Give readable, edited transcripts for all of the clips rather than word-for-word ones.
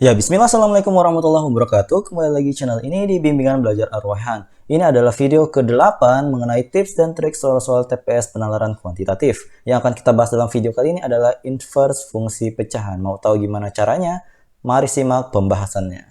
Ya, bismillah, assalamualaikum warahmatullahi wabarakatuh. Kembali lagi channel ini di Bimbingan Belajar Ar-Rayhan. Ini adalah video ke-8 mengenai tips dan trik soal-soal TPS penalaran kuantitatif. Yang akan kita bahas dalam video kali ini adalah inverse fungsi pecahan. Mau tahu gimana caranya? Mari simak pembahasannya.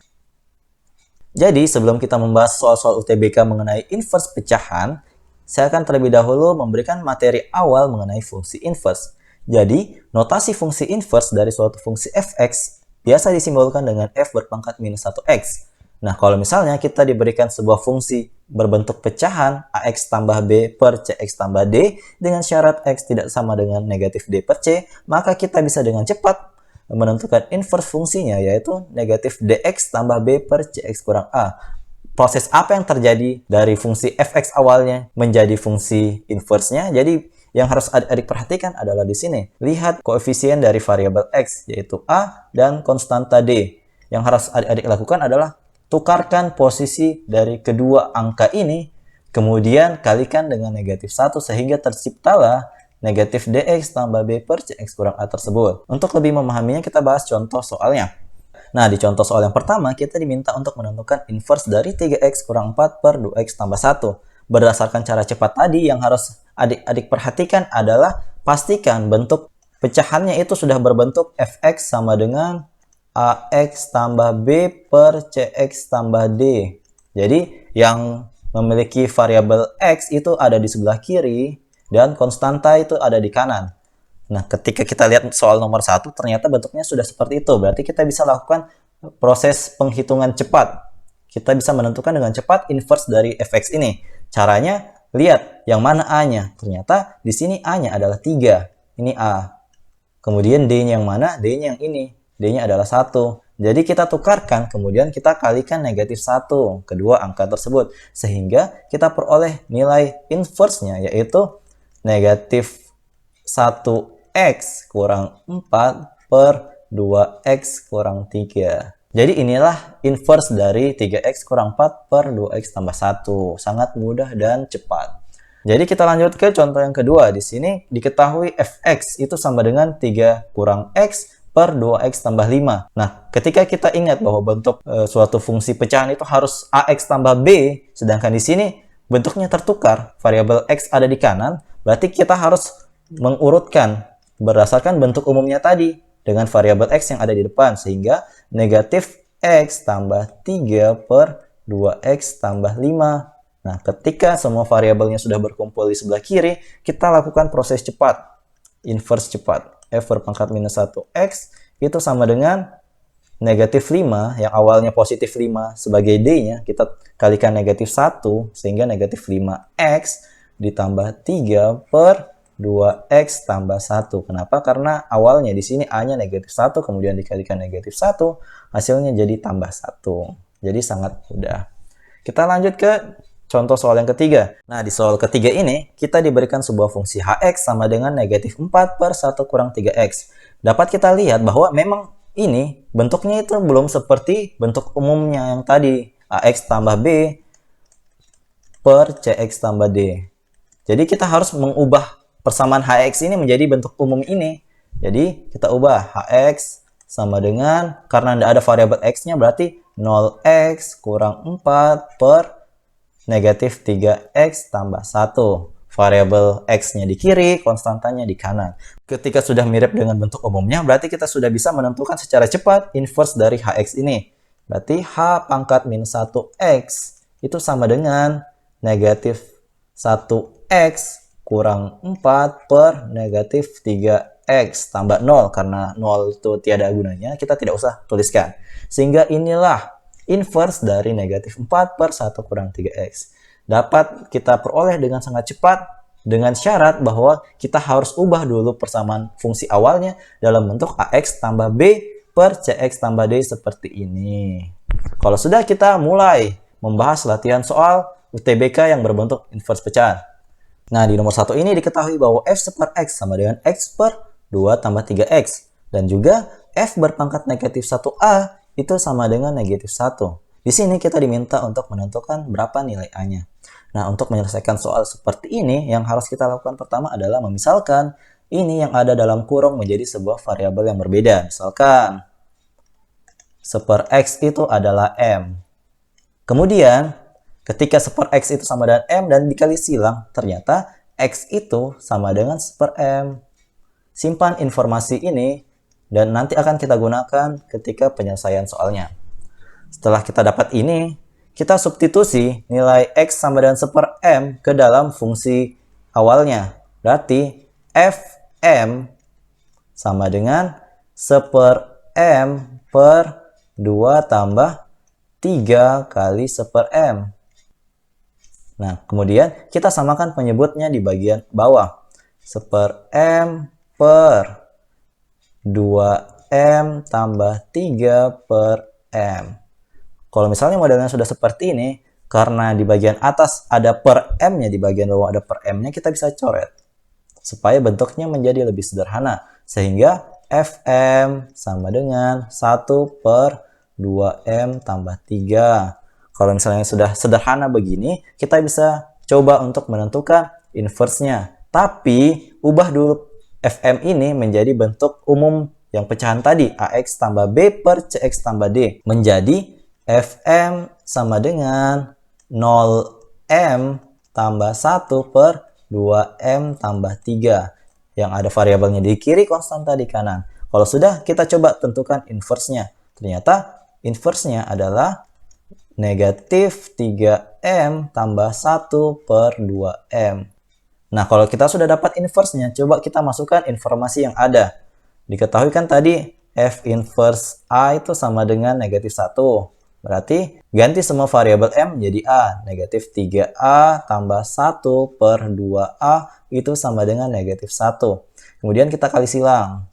Jadi, sebelum kita membahas soal-soal UTBK mengenai inverse pecahan, saya akan terlebih dahulu memberikan materi awal mengenai fungsi inverse. Jadi, notasi fungsi inverse dari suatu fungsi fx biasa disimbolkan dengan f berpangkat minus 1x. Nah, kalau misalnya kita diberikan sebuah fungsi berbentuk pecahan ax tambah b per cx tambah d dengan syarat x tidak sama dengan negatif d per c, maka kita bisa dengan cepat menentukan inverse fungsinya, yaitu negatif dx tambah b per cx kurang a. Proses apa yang terjadi dari fungsi fx awalnya menjadi fungsi inverse-nya? Jadi yang harus adik-adik perhatikan adalah di sini. Lihat koefisien dari variabel x, yaitu a dan konstanta d. Yang harus adik-adik lakukan adalah tukarkan posisi dari kedua angka ini, kemudian kalikan dengan negatif 1 sehingga terciptalah negatif dx tambah b per cx kurang a tersebut. Untuk lebih memahaminya, kita bahas contoh soalnya. Nah, di contoh soal yang pertama, kita diminta untuk menentukan inverse dari 3x kurang 4 per 2x tambah 1. Berdasarkan cara cepat tadi, yang harus adik-adik perhatikan adalah pastikan bentuk pecahannya itu sudah berbentuk fx sama dengan ax tambah b per cx tambah d. Jadi, yang memiliki variabel x itu ada di sebelah kiri, dan konstanta itu ada di kanan. Nah, ketika kita lihat soal nomor 1, ternyata bentuknya sudah seperti itu. Berarti kita bisa lakukan proses penghitungan cepat. Kita bisa menentukan dengan cepat inverse dari fx ini. Caranya, lihat yang mana a-nya. Ternyata di sini a-nya adalah 3. Ini a. Kemudian d-nya yang mana? D-nya yang ini. D-nya adalah 1. Jadi kita tukarkan, kemudian kita kalikan negatif 1 kedua angka tersebut. Sehingga kita peroleh nilai inverse-nya, yaitu negatif 1x kurang 4 per 2x kurang 3. Jadi inilah inverse dari 3x kurang 4 per 2x tambah 1. Sangat mudah dan cepat. Jadi kita lanjut ke contoh yang kedua. Di sini diketahui fx itu sama dengan 3 kurang x per 2x tambah 5. Nah, ketika kita ingat bahwa bentuk suatu fungsi pecahan itu harus ax tambah b, sedangkan di sini bentuknya tertukar, variabel x ada di kanan, berarti kita harus mengurutkan berdasarkan bentuk umumnya tadi dengan variabel x yang ada di depan, sehingga negatif x tambah 3 per 2x tambah 5. Nah, ketika semua variabelnya sudah berkumpul di sebelah kiri, kita lakukan proses cepat, inverse cepat. F berpangkat minus 1x itu sama dengan negatif 5, yang awalnya positif 5 sebagai d-nya, kita kalikan negatif 1, sehingga negatif 5x ditambah 3 per 2x tambah 1. Kenapa? Karena awalnya di sini a-nya negatif 1, kemudian dikalikan negatif 1, hasilnya jadi tambah 1. Jadi sangat mudah. Kita lanjut ke contoh soal yang ketiga. Nah, di soal ketiga ini, kita diberikan sebuah fungsi hx sama dengan negatif 4 per 1 kurang 3x. Dapat kita lihat bahwa memang ini bentuknya itu belum seperti bentuk umumnya yang tadi, ax tambah b per cx tambah d. Jadi kita harus mengubah persamaan hx ini menjadi bentuk umum ini. Jadi kita ubah hx sama dengan, karena tidak ada variabel x-nya, berarti 0x kurang 4 per negatif 3x tambah 1. Variabel x-nya di kiri, konstantanya di kanan. Ketika sudah mirip dengan bentuk umumnya, berarti kita sudah bisa menentukan secara cepat inverse dari hx ini. Berarti h pangkat minus 1x itu sama dengan negatif 1x kurang 4 per negatif 3x tambah 0. Karena 0 itu tiada gunanya, kita tidak usah tuliskan. Sehingga inilah inverse dari negatif 4 per 1 kurang 3x. Dapat kita peroleh dengan sangat cepat dengan syarat bahwa kita harus ubah dulu persamaan fungsi awalnya dalam bentuk ax tambah b per cx tambah d seperti ini. Kalau sudah, kita mulai membahas latihan soal UTBK yang berbentuk inverse pecahan. Nah, di nomor 1 ini diketahui bahwa f seper x sama dengan x per 2 tambah 3x. Dan juga f berpangkat negatif 1a itu sama dengan negatif 1. Di sini kita diminta untuk menentukan berapa nilai a-nya. Nah, untuk menyelesaikan soal seperti ini, yang harus kita lakukan pertama adalah memisalkan ini yang ada dalam kurung menjadi sebuah variabel yang berbeda. Misalkan 1/x itu adalah M. Kemudian, ketika 1/x itu sama dengan M dan dikali silang, ternyata X itu sama dengan 1/M. Simpan informasi ini dan nanti akan kita gunakan ketika penyelesaian soalnya. Setelah kita dapat ini, kita substitusi nilai X sama dengan 1/M ke dalam fungsi awalnya. Berarti Fm sama dengan 1/M per 2 tambah 3 kali 1/M. Nah, kemudian kita samakan penyebutnya di bagian bawah. 1/M per 2M tambah 3 per M. Kalau misalnya modelnya sudah seperti ini, karena di bagian atas ada per M-nya, di bagian bawah ada per M-nya, kita bisa coret. Supaya bentuknya menjadi lebih sederhana. Sehingga Fm sama dengan 1 per 2M tambah 3. Kalau misalnya sudah sederhana begini, kita bisa coba untuk menentukan inverse-nya. Tapi, ubah dulu Fm ini menjadi bentuk umum yang pecahan tadi, AX tambah B per CX tambah D. Menjadi Fm sama dengan 0M tambah 1 per 2M tambah 3. Yang ada variabelnya di kiri, konstanta di kanan. Kalau sudah, kita coba tentukan inverse-nya. Ternyata inverse-nya adalah negatif 3M tambah 1 per 2M. Nah, kalau kita sudah dapat inverse-nya, coba kita masukkan informasi yang ada. Diketahui kan tadi F inverse A itu sama dengan negatif 1. Berarti ganti semua variabel M menjadi A. Negatif 3A tambah 1 per 2A itu sama dengan negatif 1. Kemudian kita kali silang.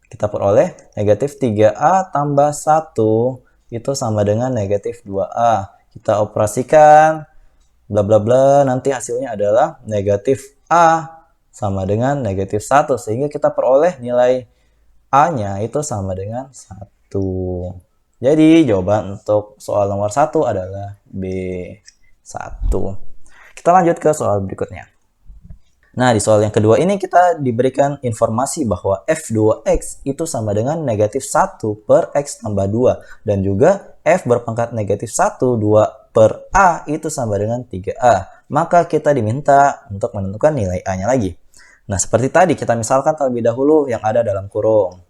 Kita peroleh negatif 3A tambah 1 itu sama dengan negatif 2A. Kita operasikan, bla bla bla, nanti hasilnya adalah negatif A sama dengan negatif 1. Sehingga kita peroleh nilai A-nya itu sama dengan 1. Jadi jawaban untuk soal nomor 1 adalah B1. Kita lanjut ke soal berikutnya. Nah, di soal yang kedua ini kita diberikan informasi bahwa F2X itu sama dengan negatif 1 per X tambah 2. Dan juga F berpangkat negatif 1, 2 per A itu sama dengan 3A. Maka kita diminta untuk menentukan nilai A-nya lagi. Nah, seperti tadi kita misalkan terlebih dahulu yang ada dalam kurung.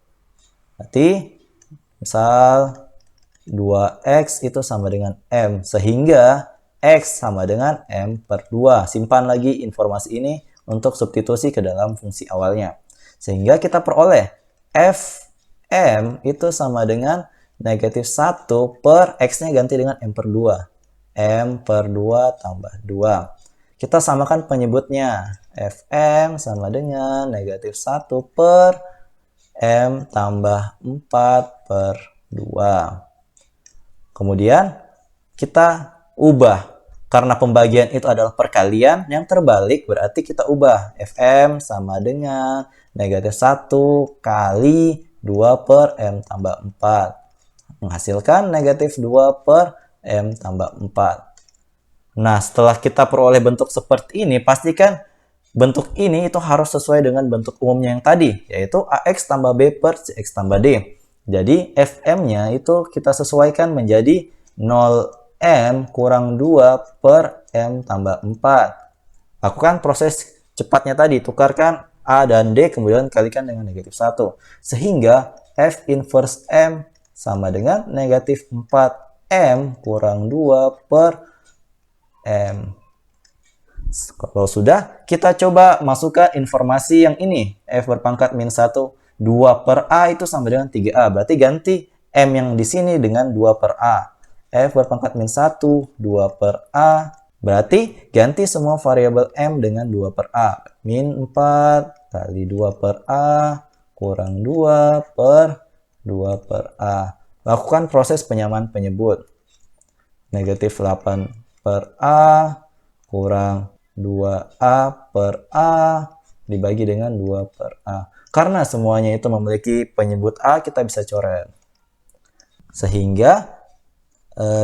Berarti, misal 2X itu sama dengan M. Sehingga X sama dengan M per 2. Simpan lagi informasi ini untuk substitusi ke dalam fungsi awalnya. Sehingga kita peroleh Fm itu sama dengan negatif 1 per X-nya ganti dengan M per 2. M per 2 tambah 2. Kita samakan penyebutnya. Fm sama dengan negatif 1 per M tambah 4 per 2. Kemudian kita ubah. Karena pembagian itu adalah perkalian, yang terbalik berarti kita ubah. Fm sama dengan negatif 1 kali 2 per M tambah 4. Menghasilkan negatif 2 per M tambah 4. Nah, setelah kita peroleh bentuk seperti ini, pastikan bentuk ini itu harus sesuai dengan bentuk umumnya yang tadi, yaitu AX tambah B per CX tambah D. Jadi, Fm-nya itu kita sesuaikan menjadi 0M kurang 2 per M tambah 4. Lakukan proses cepatnya tadi, tukarkan A dan D, kemudian kalikan dengan negatif 1. Sehingga F inverse M sama dengan negatif 4M kurang 2 per M. Kalau sudah, kita coba masukkan informasi yang ini. F berpangkat min 1, 2 per A itu sama dengan 3A. Berarti ganti M yang di sini dengan 2 per A. F berpangkat min 1, 2 per A. Berarti ganti semua variabel M dengan 2 per A. Min 4 kali 2 per A kurang 2 per 2 per A. Lakukan proses penyamaan penyebut. Negatif 8 per A kurang 2A per A dibagi dengan 2 per A. Karena semuanya itu memiliki penyebut A, kita bisa coret. Sehingga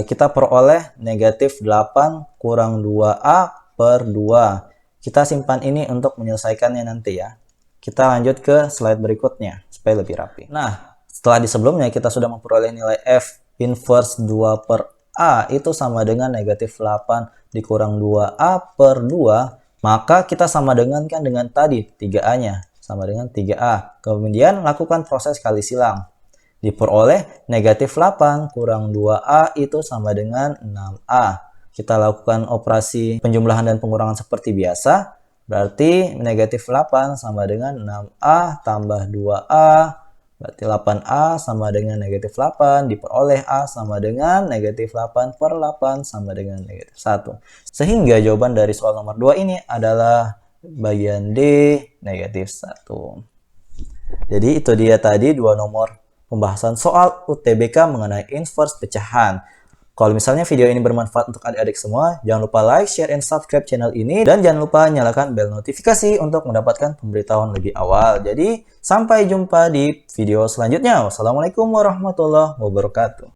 kita peroleh negatif 8 kurang 2A per 2. Kita simpan ini untuk menyelesaikannya nanti ya. Kita lanjut ke slide berikutnya supaya lebih rapi. Nah, setelah di sebelumnya kita sudah memperoleh nilai F inverse 2 per A itu sama dengan negatif 8 dikurang 2A per 2, maka kita sama dengan kan dengan tadi 3A-nya, sama dengan 3A. Kemudian lakukan proses kali silang. Diperoleh negatif 8 kurang 2A itu sama dengan 6A. Kita lakukan operasi penjumlahan dan pengurangan seperti biasa. Berarti negatif 8 sama dengan 6A tambah 2A. Berarti 8A sama dengan negatif 8. Diperoleh A sama dengan negatif 8 per 8 sama dengan negatif 1. Sehingga jawaban dari soal nomor 2 ini adalah bagian D, negatif 1. Jadi itu dia tadi dua nomor pembahasan soal UTBK mengenai inverse pecahan. Kalau misalnya video ini bermanfaat untuk adik-adik semua, jangan lupa like, share, and subscribe channel ini. Dan jangan lupa nyalakan bel notifikasi untuk mendapatkan pemberitahuan lebih awal. Jadi, sampai jumpa di video selanjutnya. Wassalamualaikum warahmatullahi wabarakatuh.